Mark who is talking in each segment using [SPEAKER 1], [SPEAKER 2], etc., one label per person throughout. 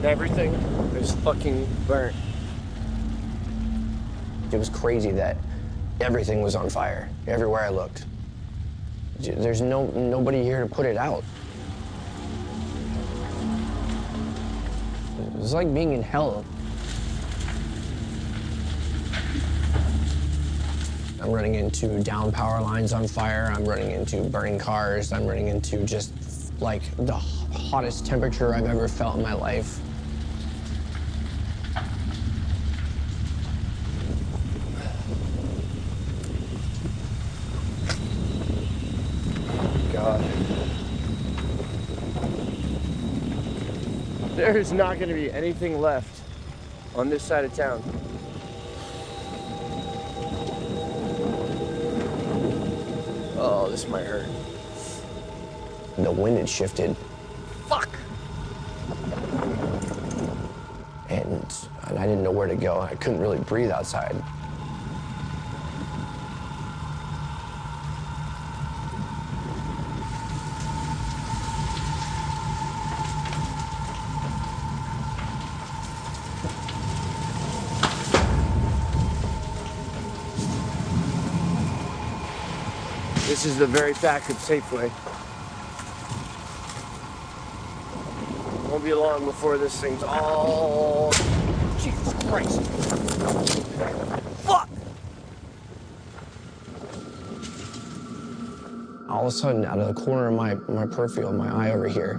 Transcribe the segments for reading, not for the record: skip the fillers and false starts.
[SPEAKER 1] everything is fucking burnt.
[SPEAKER 2] It was crazy that everything was on fire everywhere I looked. There's nobody here to put it out. It was like being in hell. I'm running into down power lines on fire. I'm running into burning cars. I'm running into just like the hottest temperature I've ever felt in my life.
[SPEAKER 1] God. There is not going to be anything left on this side of town. Oh, this might hurt.
[SPEAKER 2] The wind had shifted.
[SPEAKER 1] Fuck!
[SPEAKER 2] And I didn't know where to go. I couldn't really breathe outside.
[SPEAKER 1] This is the very back of Safeway. Won't be long before this thing's all... Jesus Christ. Fuck!
[SPEAKER 2] All of a sudden, out of the corner of my peripheral, my eye over here,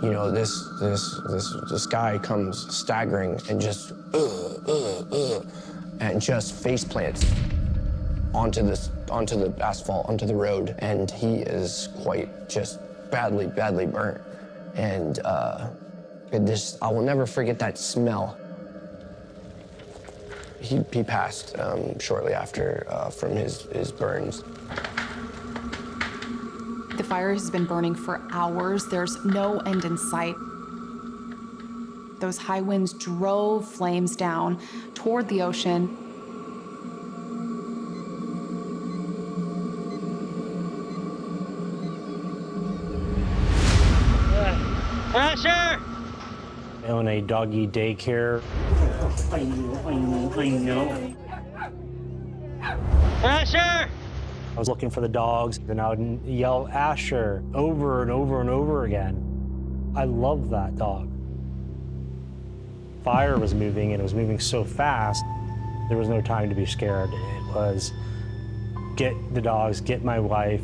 [SPEAKER 2] you know, this guy comes staggering and just and just face plants onto the asphalt, onto the road, and he is quite just badly burnt. And I will never forget that smell. He passed shortly after from his burns.
[SPEAKER 3] The fire has been burning for hours. There's no end in sight. Those high winds drove flames down toward the ocean.
[SPEAKER 4] Asher!
[SPEAKER 5] I own a doggy daycare.
[SPEAKER 4] I know. Asher!
[SPEAKER 5] I was looking for the dogs, and I would yell Asher over and over and over again. I love that dog. Fire was moving, and it was moving so fast, there was no time to be scared. It was get the dogs, get my wife,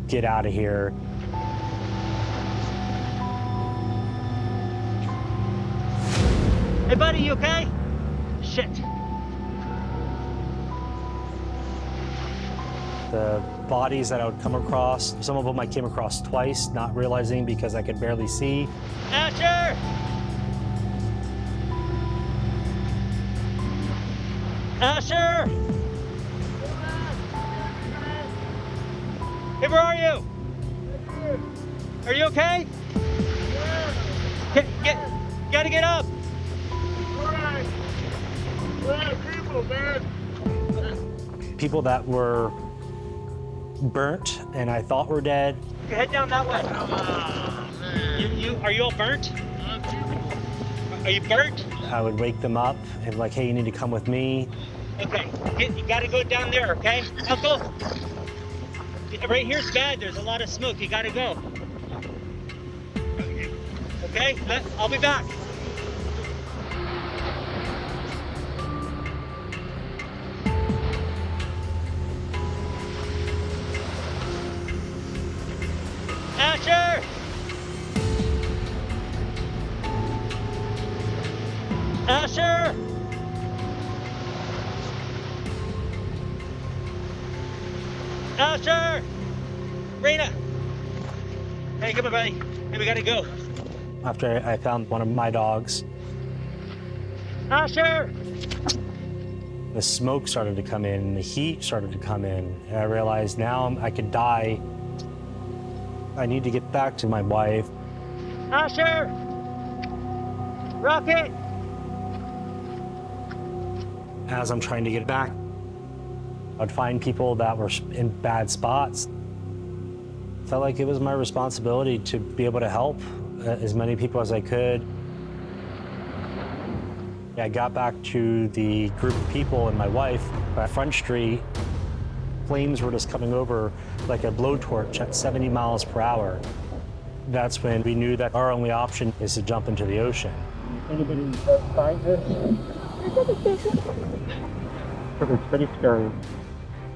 [SPEAKER 5] get out of here.
[SPEAKER 4] Hey, buddy, you okay? Shit.
[SPEAKER 5] The bodies that I would come across, some of them I came across twice, not realizing because I could barely see.
[SPEAKER 4] Asher! Asher! Hey, where are you? Are you okay? Gotta get up.
[SPEAKER 5] People that were burnt and I thought were dead.
[SPEAKER 4] Head down that way. Are you all burnt? Are you burnt?
[SPEAKER 5] I would wake them up and like, hey, you need to come with me.
[SPEAKER 4] Okay, you gotta go down there, okay? Uncle, right here's bad. There's a lot of smoke. You gotta go. Okay, I'll be back. Asher! Asher! Asher! Raina! Hey, come on, buddy. Hey, we gotta go.
[SPEAKER 5] After I found one of my dogs,
[SPEAKER 4] Asher!
[SPEAKER 5] the smoke started to come in, the heat started to come in, and I realized now I could die. I need to get back to my wife.
[SPEAKER 4] Asher! Rocket!
[SPEAKER 5] As I'm trying to get back, I'd find people that were in bad spots. Felt like it was my responsibility to be able to help as many people as I could. I got back to the group of people and my wife at Front Street. Flames were just coming over like a blowtorch at 70 miles per hour. That's when we knew that our only option is to jump into the ocean.
[SPEAKER 4] Anybody find this? It's pretty scary.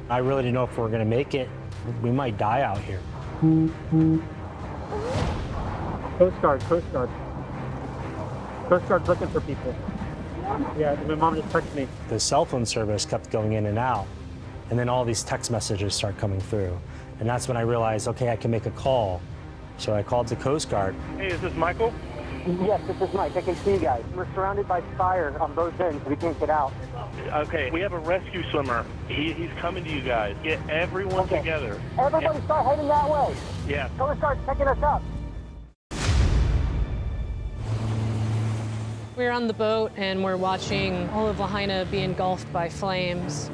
[SPEAKER 5] I really didn't know if we were going to make it. We might die out here.
[SPEAKER 4] Coast Guard, Coast Guard. Coast Guard's looking for people. Yeah, my mom just texted me.
[SPEAKER 5] The cell phone service kept going in and out, and then all these text messages start coming through. And that's when I realized, okay, I can make a call. So I called the Coast Guard.
[SPEAKER 6] Hey, is this Michael?
[SPEAKER 4] Yes, this is Mike. I can see you guys. We're surrounded by fire on both ends. We can't get out.
[SPEAKER 6] Okay, we have a rescue swimmer. He's coming to you guys. Get everyone together.
[SPEAKER 4] Everybody start heading that way.
[SPEAKER 6] Yeah.
[SPEAKER 4] Coast Guard's picking us up.
[SPEAKER 7] We're on the boat and we're watching all of Lāhainā be engulfed by flames.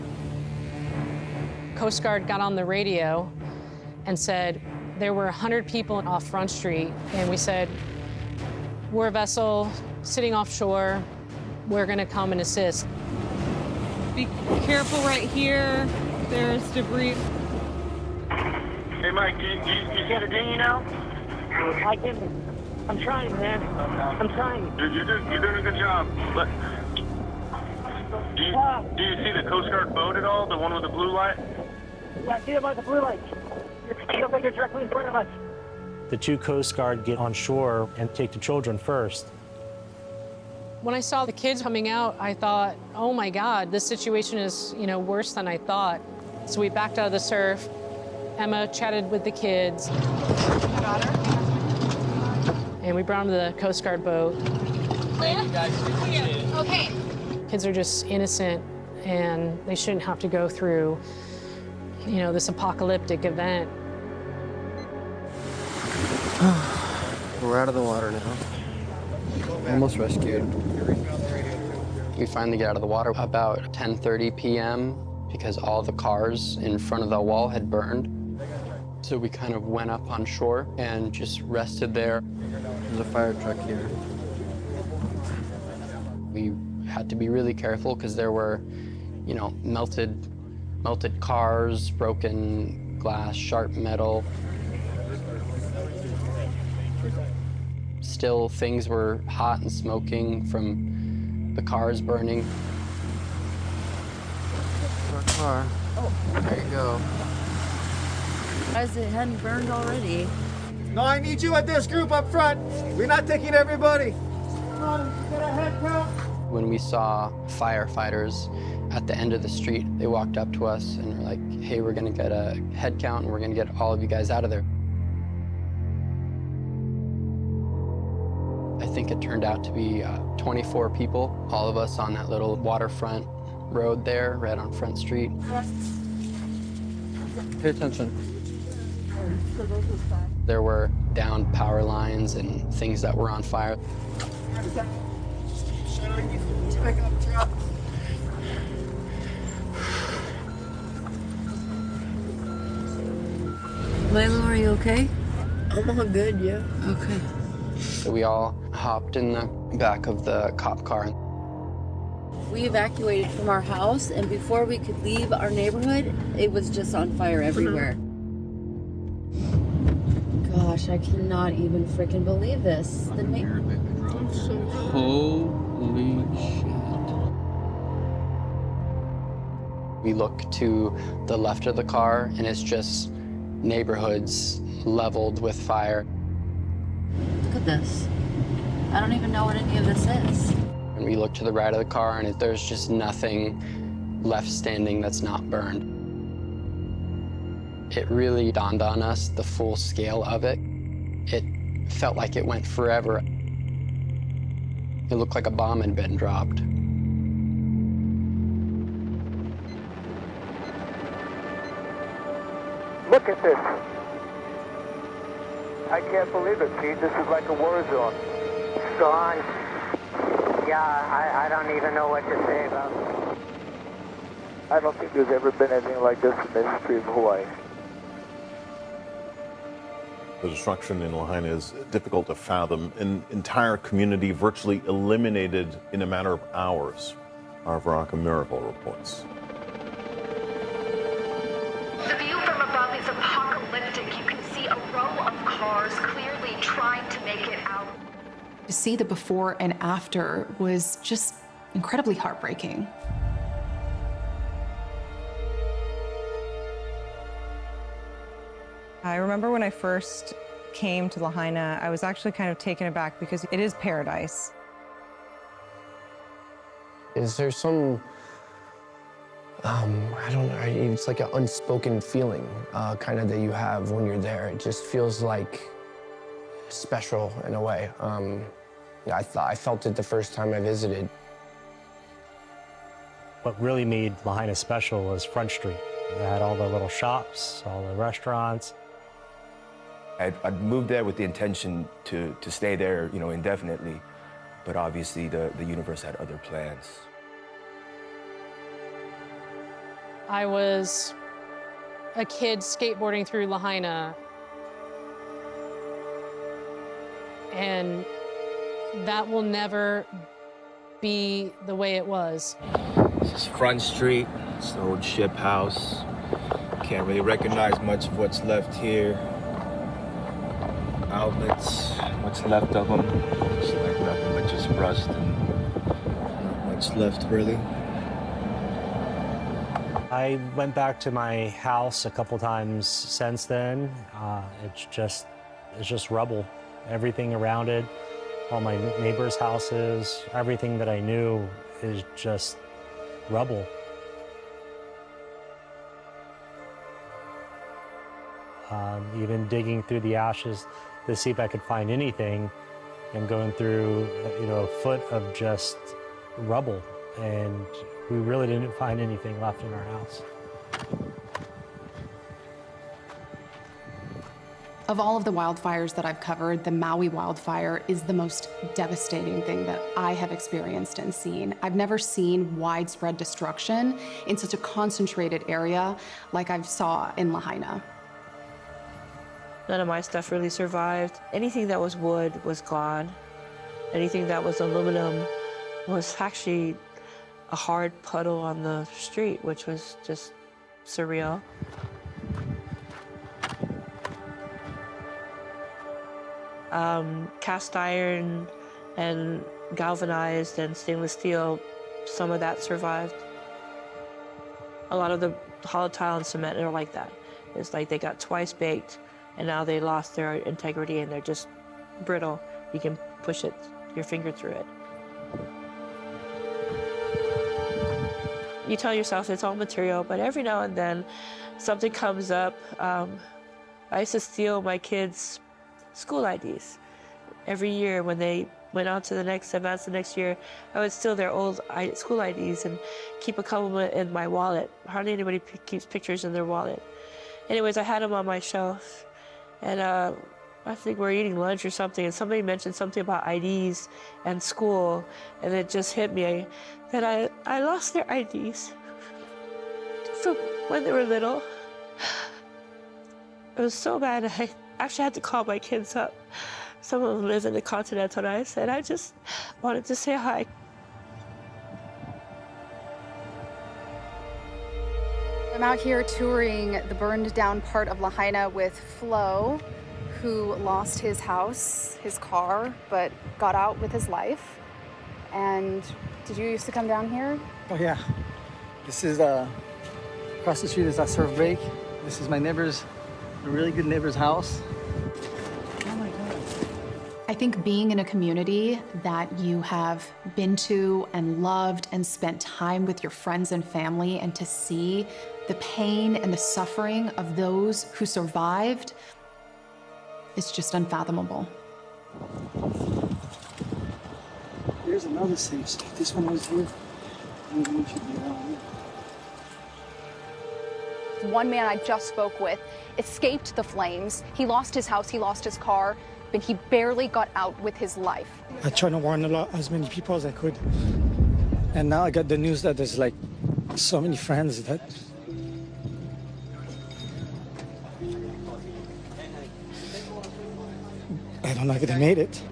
[SPEAKER 7] Coast Guard got on the radio and said there were 100 people off Front Street, and we said, we're a vessel sitting offshore. We're going to come and assist.
[SPEAKER 8] Be careful right here. There's debris.
[SPEAKER 6] Hey, Mike, do you get a dinghy now?
[SPEAKER 4] I'm trying, man. I'm trying.
[SPEAKER 6] You're doing a good job. But do you see the Coast Guard boat at all? The one with the blue light?
[SPEAKER 4] Yeah, I see them by the blue light. It looks like they're directly in front of us.
[SPEAKER 5] The two Coast Guard get on shore and take the children first.
[SPEAKER 7] When I saw the kids coming out, I thought, oh my God, this situation is, worse than I thought. So we backed out of the surf. Emma chatted with the kids. And we brought them to the Coast Guard boat.
[SPEAKER 3] Okay.
[SPEAKER 7] Kids are just innocent, and they shouldn't have to go through, this apocalyptic event.
[SPEAKER 2] We're out of the water now. Almost rescued. We finally get out of the water about 10:30 p.m. because all the cars in front of the wall had burned. So we kind of went up on shore and just rested there. There's a fire truck here. We had to be really careful because there were, melted cars, broken glass, sharp metal. Still, things were hot and smoking from the cars burning. Our car. Oh, there you go.
[SPEAKER 8] As it hadn't burned already.
[SPEAKER 1] No, I need you at this group up front. We're not taking everybody. Come on, get a head count.
[SPEAKER 2] When we saw firefighters at the end of the street, they walked up to us and were like, hey, we're gonna get a head count and we're gonna get all of you guys out of there. I think it turned out to be 24 people, all of us on that little waterfront road there, right on Front Street. Pay attention. There were downed power lines and things that were on fire.
[SPEAKER 8] Layla, are you okay?
[SPEAKER 9] I'm all good, yeah.
[SPEAKER 8] Okay.
[SPEAKER 2] So we all hopped in the back of the cop car.
[SPEAKER 8] We evacuated from our house, and before we could leave our neighborhood, it was just on fire everywhere. Gosh, I cannot even freaking believe this. The
[SPEAKER 2] Holy shit. We look to the left of the car, and it's just neighborhoods leveled with fire.
[SPEAKER 8] Look at this. I don't even know what any of this is.
[SPEAKER 2] And we look to the right of the car, and there's just nothing left standing that's not burned. It really dawned on us the full scale of it. It felt like it went forever. It looked like a bomb had been dropped.
[SPEAKER 1] Look at this. I can't believe it, Pete. This is like a war zone.
[SPEAKER 4] Gone. Yeah, I don't even know what to say about it.
[SPEAKER 1] I don't think there's ever been anything like this in the history of Hawaii.
[SPEAKER 10] The destruction in Lāhainā is difficult to fathom. An entire community virtually eliminated in a matter of hours, our Varaka Miracle reports.
[SPEAKER 11] The view from above is apocalyptic. You can see a row of cars clearly trying to make it out.
[SPEAKER 3] To see the before and after was just incredibly heartbreaking.
[SPEAKER 12] I remember when I first came to Lāhainā, I was actually kind of taken aback because it is paradise.
[SPEAKER 2] Is there some, I don't know, it's like an unspoken feeling kind of that you have when you're there. It just feels like special in a way. Yeah, I felt it the first time I visited.
[SPEAKER 5] What really made Lāhainā special was Front Street. It had all the little shops, all the restaurants.
[SPEAKER 13] I'd moved there with the intention to stay there, you know, indefinitely, but obviously the universe had other plans.
[SPEAKER 7] I was a kid skateboarding through Lāhainā, and that will never be the way it was.
[SPEAKER 13] This is Front Street. It's the old ship house. Can't really recognize much of what's left here. Outlets, what's left of them. It's like nothing but just rust and not much left, really.
[SPEAKER 5] I went back to my house a couple times since then. It's just rubble. Everything around it, all my neighbors' houses, everything that I knew is just rubble. Even digging through the ashes to see if I could find anything, and going through, you know, a foot of just rubble, and we really didn't find anything left in our house.
[SPEAKER 3] Of all of the wildfires that I've covered, the Maui wildfire is the most devastating thing that I have experienced and seen. I've never seen widespread destruction in such a concentrated area like I've saw in Lāhainā.
[SPEAKER 14] None of my stuff really survived. Anything that was wood was gone. Anything that was aluminum was actually a hard puddle on the street, which was just surreal. Cast iron and galvanized and stainless steel, some of that survived. A lot of the hollow tile and cement are like that. It's like they got twice baked, and now they lost their integrity and they're just brittle. You can push it, your finger through it. You tell yourself it's all material, but every now and then something comes up. I used to steal my kids' school IDs. Every year when they went on to the next advance the next year, I would steal their old school IDs and keep a couple in my wallet. Hardly anybody keeps pictures in their wallet. Anyways, I had them on my shelf, and I think we were eating lunch or something, and somebody mentioned something about IDs and school, and it just hit me that I lost their IDs from when they were little. It was so bad, I actually had to call my kids up. Some of them live in the Continental, and I said, I just wanted to say hi.
[SPEAKER 15] I'm out here touring the burned down part of Lāhainā with Flo, who lost his house, his car, but got out with his life. And did you used to come down here?
[SPEAKER 16] Oh yeah. This is across the street is our surf break. This is my neighbor's, a really good neighbor's house. Oh my God.
[SPEAKER 3] I think being in a community that you have been to and loved and spent time with your friends and family, and to see the pain and the suffering of those who survived, it's just unfathomable.
[SPEAKER 16] Here's another safe. This one was here. And one should be around here.
[SPEAKER 15] One man I just spoke with escaped the flames. He lost his house, he lost his car, but he barely got out with his life.
[SPEAKER 16] I tried to warn as many people as I could. And now I got the news that there's like so many friends that I don't know if they made it.